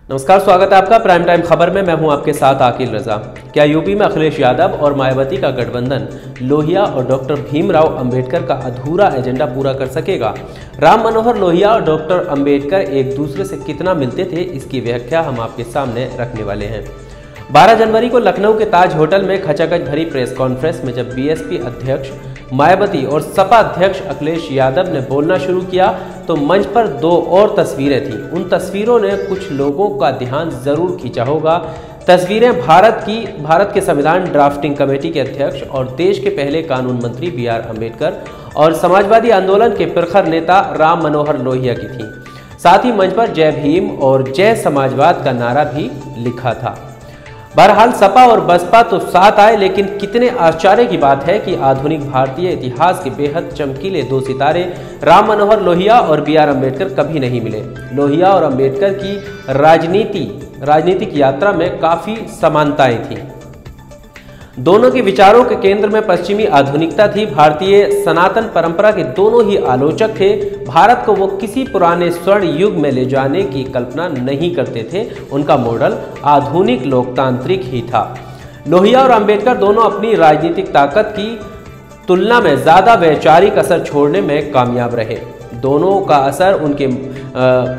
नमस्कार, स्वागत है आपका प्राइम टाइम खबर में। मैं हूं आपके साथ आकिल रजा। क्या यूपी में अखिलेश यादव और मायावती का गठबंधन लोहिया और डॉक्टर भीमराव अंबेडकर का अधूरा एजेंडा पूरा कर सकेगा? राम मनोहर लोहिया और डॉक्टर अंबेडकर एक दूसरे से कितना मिलते थे, इसकी व्याख्या हम आपके सामने रखने वाले हैं। 12 जनवरी को लखनऊ के ताज होटल में खचाखच भरी प्रेस कॉन्फ्रेंस में जब बीएसपी अध्यक्ष मायावती और सपा अध्यक्ष अखिलेश यादव ने बोलना शुरू किया तो मंच पर दो और तस्वीरें थीं। उन तस्वीरों ने कुछ लोगों का ध्यान जरूर खींचा होगा। तस्वीरें भारत के संविधान ड्राफ्टिंग कमेटी के अध्यक्ष और देश के पहले कानून मंत्री BR अम्बेडकर और समाजवादी आंदोलन के प्रखर नेता राम मनोहर लोहिया की थीं। साथ ही मंच पर जय भीम और जय समाजवाद का नारा भी लिखा था। बहरहाल सपा और बसपा तो साथ आए, लेकिन कितने आश्चर्य की बात है कि आधुनिक भारतीय इतिहास के बेहद चमकीले दो सितारे राम मनोहर लोहिया और BR अम्बेडकर कभी नहीं मिले। लोहिया और अम्बेडकर की राजनीतिक यात्रा में काफी समानताएं थी। दोनों के विचारों के केंद्र में पश्चिमी आधुनिकता थी। भारतीय सनातन परंपरा के दोनों ही आलोचक थे। भारत को वो किसी पुराने स्वर्ण युग में ले जाने की कल्पना नहीं करते थे। उनका मॉडल आधुनिक लोकतांत्रिक ही था। लोहिया और अंबेडकर दोनों अपनी राजनीतिक ताकत की तुलना में ज्यादा वैचारिक असर छोड़ने में कामयाब रहे। दोनों का असर उनके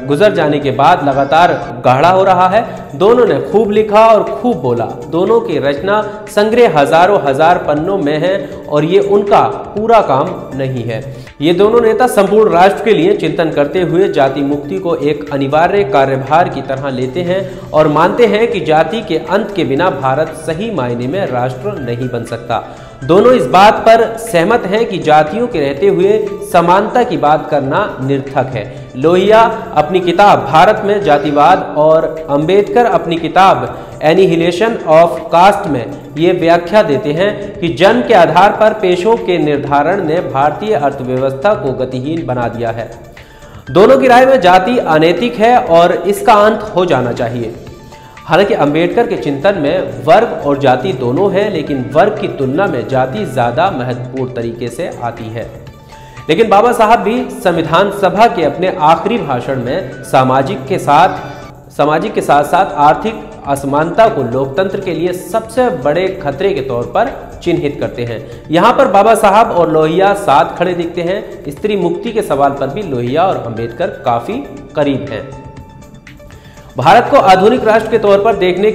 गुजर जाने के बाद लगातार गाढ़ा हो रहा है। दोनों ने खूब लिखा और खूब बोला। दोनों की रचना संग्रह हजारों हजार पन्नों में है और ये उनका पूरा काम नहीं है। ये दोनों नेता संपूर्ण राष्ट्र के लिए चिंतन करते हुए जाति मुक्ति को एक अनिवार्य कार्यभार की तरह लेते हैं और मानते हैं कि जाति के अंत के बिना भारत सही मायने में राष्ट्र नहीं बन सकता। दोनों इस बात पर सहमत हैं कि जातियों के रहते हुए समानता की बात करना निर्थक है। लोहिया अपनी किताब भारत में जातिवाद और अंबेडकर अपनी किताब एनिहिलेशन ऑफ कास्ट में ये व्याख्या देते हैं कि जन्म के आधार पर पेशों के निर्धारण ने भारतीय अर्थव्यवस्था को गतिहीन बना दिया है। दोनों की राय में जाति अनैतिक है और इसका अंत हो जाना चाहिए। हालांकि अंबेडकर के चिंतन में वर्ग और जाति दोनों हैं, लेकिन वर्ग की तुलना में जाति ज्यादा महत्वपूर्ण तरीके से आती है। लेकिन बाबा साहब भी संविधान सभा के अपने आखिरी भाषण में सामाजिक के साथ साथ आर्थिक असमानता को लोकतंत्र के लिए सबसे बड़े खतरे के तौर पर चिन्हित करते हैं। यहाँ पर बाबा साहब और लोहिया साथ खड़े दिखते हैं। स्त्री मुक्ति के सवाल पर भी लोहिया और अंबेडकर काफी करीब हैं। भारत को आधुनिक राष्ट्र के तौर पर देखने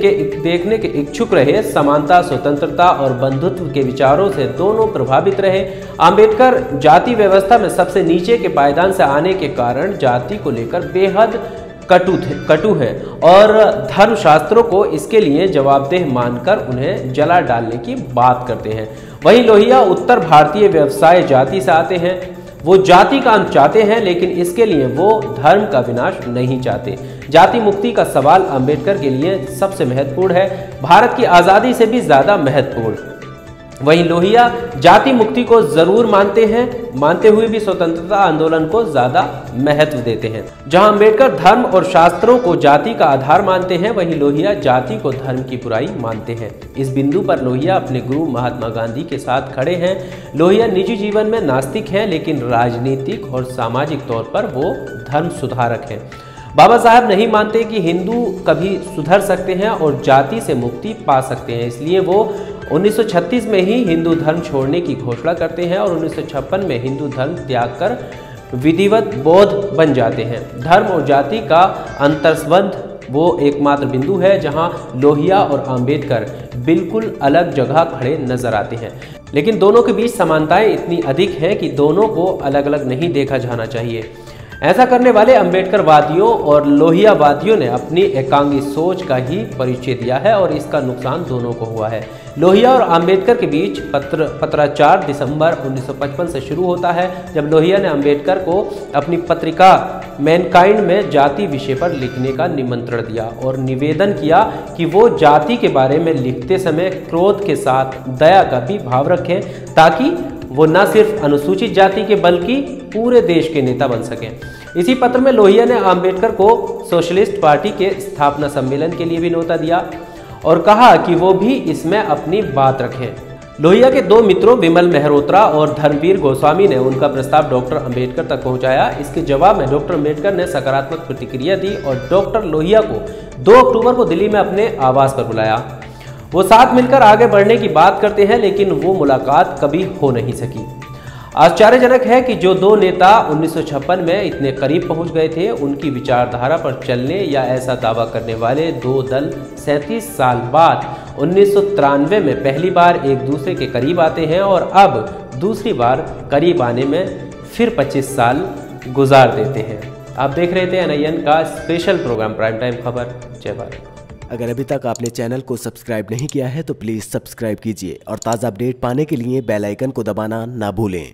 के इच्छुक रहे। समानता, स्वतंत्रता और बंधुत्व के विचारों से दोनों प्रभावित रहे। अंबेडकर जाति व्यवस्था में सबसे नीचे के पायदान से आने के कारण जाति को लेकर बेहद कटु है और धर्मशास्त्रों को इसके लिए जवाबदेह मानकर उन्हें जला डालने की बात करते हैं। वहीं लोहिया उत्तर भारतीय व्यवसाय जाति से आते हैं। वो जाति का अंत चाहते हैं, लेकिन इसके लिए वो धर्म का विनाश नहीं चाहते। जाति मुक्ति का सवाल अंबेडकर के लिए सबसे महत्वपूर्ण है, भारत की आज़ादी से भी ज़्यादा महत्वपूर्ण। वहीं लोहिया जाति मुक्ति को जरूर मानते हुए भी स्वतंत्रता आंदोलन को ज़्यादा महत्व देते हैं। जहां अंबेडकर धर्म और शास्त्रों को जाति का आधार मानते हैं, वहीं लोहिया जाति को धर्म की बुराई मानते हैं। इस बिंदु पर लोहिया अपने गुरु महात्मा गांधी के साथ खड़े हैं। लोहिया निजी जीवन में नास्तिक हैं, लेकिन राजनीतिक और सामाजिक तौर पर वो धर्म सुधारक हैं। बाबा साहब नहीं मानते कि हिंदू कभी सुधर सकते हैं और जाति से मुक्ति पा सकते हैं, इसलिए वो 1936 में ही हिंदू धर्म छोड़ने की घोषणा करते हैं और 1956 में हिंदू धर्म त्याग कर विधिवत बौद्ध बन जाते हैं। धर्म और जाति का अंतर्संबंध वो एकमात्र बिंदु है जहां लोहिया और अंबेडकर बिल्कुल अलग जगह खड़े नजर आते हैं, लेकिन दोनों के बीच समानताएं इतनी अधिक हैं कि दोनों को अलग अलग नहीं देखा जाना चाहिए। ऐसा करने वाले अंबेडकरवादियों और लोहियावादियों ने अपनी एकांगी सोच का ही परिचय दिया है और इसका नुकसान दोनों को हुआ है। लोहिया और अंबेडकर के बीच पत्राचार दिसंबर 1955 से शुरू होता है, जब लोहिया ने अंबेडकर को अपनी पत्रिका मैनकाइंड में जाति विषय पर लिखने का निमंत्रण दिया और निवेदन किया कि वो जाति के बारे में लिखते समय क्रोध के साथ दया का भी भाव रखें, ताकि वो न सिर्फ अनुसूचित जाति के बल्कि पूरे देश के नेता बन सकें। इसी पत्र में लोहिया ने अंबेडकर को सोशलिस्ट पार्टी के स्थापना सम्मेलन के लिए भी न्योता दिया और कहा कि वो भी इसमें अपनी बात रखें। लोहिया के दो मित्रों विमल मेहरोत्रा और धर्मवीर गोस्वामी ने उनका प्रस्ताव डॉक्टर अंबेडकर तक पहुंचाया। इसके जवाब में डॉक्टर अंबेडकर ने सकारात्मक प्रतिक्रिया दी और डॉक्टर लोहिया को 2 अक्टूबर को दिल्ली में अपने आवास पर बुलाया। वो साथ मिलकर आगे बढ़ने की बात करते हैं, लेकिन वो मुलाकात कभी हो नहीं सकी। आश्चर्यजनक है कि जो दो नेता 1956 में इतने करीब पहुंच गए थे, उनकी विचारधारा पर चलने या ऐसा दावा करने वाले दो दल 37 साल बाद 1993 में पहली बार एक दूसरे के करीब आते हैं और अब दूसरी बार करीब आने में फिर 25 साल गुजार देते हैं। आप देख रहे थे NIN का स्पेशल प्रोग्राम प्राइम टाइम खबर। जय भारत। अगर अभी तक आपने चैनल को सब्सक्राइब नहीं किया है तो प्लीज़ सब्सक्राइब कीजिए और ताज़ा अपडेट पाने के लिए बेल आइकन को दबाना ना भूलें।